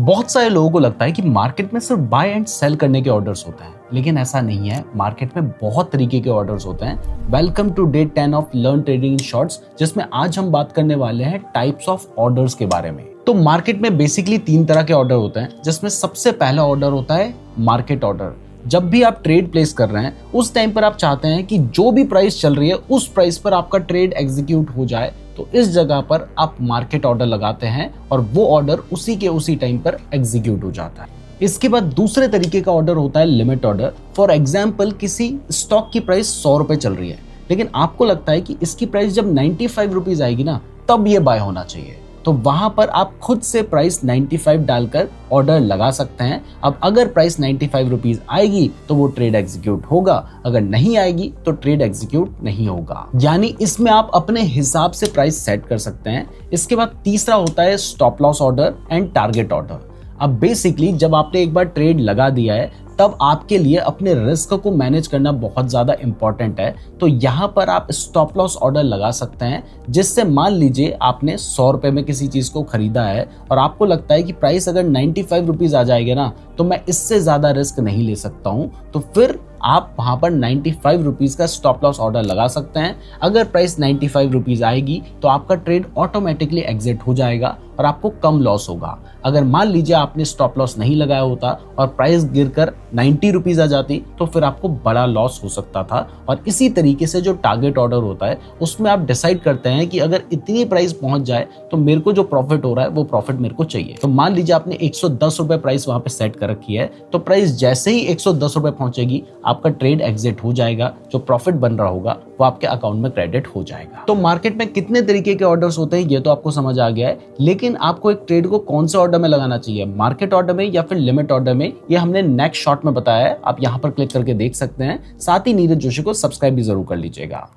बहुत सारे लोगों को लगता है कि मार्केट में सिर्फ बाय एंड सेल करने के ऑर्डर्स होते हैं, लेकिन ऐसा नहीं है। मार्केट में बहुत तरीके के ऑर्डर्स होते हैं। Welcome to day 10 of learn trading in shorts, जिसमें आज हम बात करने वाले हैं टाइप्स ऑफ ऑर्डर्स के बारे में। तो मार्केट में बेसिकली 3 तरह के ऑर्डर होते हैं, जिसमें सबसे पहला ऑर्डर होता है मार्केट ऑर्डर। जब भी आप ट्रेड प्लेस कर रहे हैं उस टाइम पर आप चाहते हैं कि जो भी प्राइस चल रही है उस प्राइस पर आपका ट्रेड एग्जीक्यूट हो जाए, तो इस जगह पर आप मार्केट ऑर्डर लगाते हैं और वो ऑर्डर उसी के उसी टाइम पर एग्जीक्यूट हो जाता है। इसके बाद दूसरे तरीके का ऑर्डर होता है लिमिट ऑर्डर। फॉर एग्जाम्पल, किसी स्टॉक की प्राइस 100 रुपए चल रही है, लेकिन आपको लगता है कि इसकी प्राइस जब 95 रुपीज आएगी ना, तब ये बाय होना चाहिए। तो वहां पर आप खुद से प्राइस 95 डालकर ऑर्डर लगा सकते हैं। अब अगर प्राइस 95 रुपीज आएगी तो वो ट्रेड एग्जीक्यूट होगा, अगर नहीं आएगी तो ट्रेड एग्जीक्यूट नहीं होगा। यानी इसमें आप अपने हिसाब से प्राइस सेट कर सकते हैं। इसके बाद तीसरा होता है stop loss order and target order. अब बेसिकली जब आपने एक बार ट्रेड लगा दिया है, तब आपके लिए अपने रिस्क को मैनेज करना बहुत ज्यादा इंपॉर्टेंट है। तो यहाँ पर आप स्टॉप लॉस ऑर्डर लगा सकते हैं, जिससे मान लीजिए आपने 100 रुपए में किसी चीज को खरीदा है और आपको लगता है कि प्राइस अगर 95 रुपीज आ जाएगा ना, तो मैं इससे ज्यादा रिस्क नहीं ले सकता हूं, तो फिर आप वहां पर 95 रुपीज का स्टॉप लॉस ऑर्डर लगा सकते हैं। अगर प्राइस 95 रुपीज आएगी तो आपका ट्रेड ऑटोमेटिकली एग्जिट हो जाएगा और आपको कम लॉस होगा। अगर मान लीजिए आपने स्टॉप लॉस नहीं लगाया होता और प्राइस गिरकर 90 रुपीज आ जाती, तो फिर आपको बड़ा लॉस हो सकता था। और इसी तरीके से जो टारगेट ऑर्डर होता है, उसमें आप डिसाइड करते हैं कि अगर इतनी प्राइस पहुंच जाए तो मेरे को जो प्रॉफिट हो रहा है वो प्रॉफिट मेरे को चाहिए। तो मान लीजिए आपने 110 रुपए प्राइस वहां पे सेट कर रखी है, तो प्राइस जैसे ही 110 रुपए पहुंचेगी, आपका ट्रेड एग्जिट हो जाएगा। जो प्रॉफिट बन रहा होगा वो आपके अकाउंट में क्रेडिट हो जाएगा। तो मार्केट में कितने तरीके के ऑर्डर्स होते हैं ये तो आपको समझ आ गया है, लेकिन आपको एक ट्रेड को कौन से ऑर्डर में लगाना चाहिए, मार्केट ऑर्डर में या फिर लिमिट ऑर्डर में, ये हमने नेक्स्ट शॉर्ट में बताया है। आप यहाँ पर क्लिक करके देख सकते हैं। साथ ही नीरज जोशी को सब्सक्राइब भी जरूर कर लीजिएगा।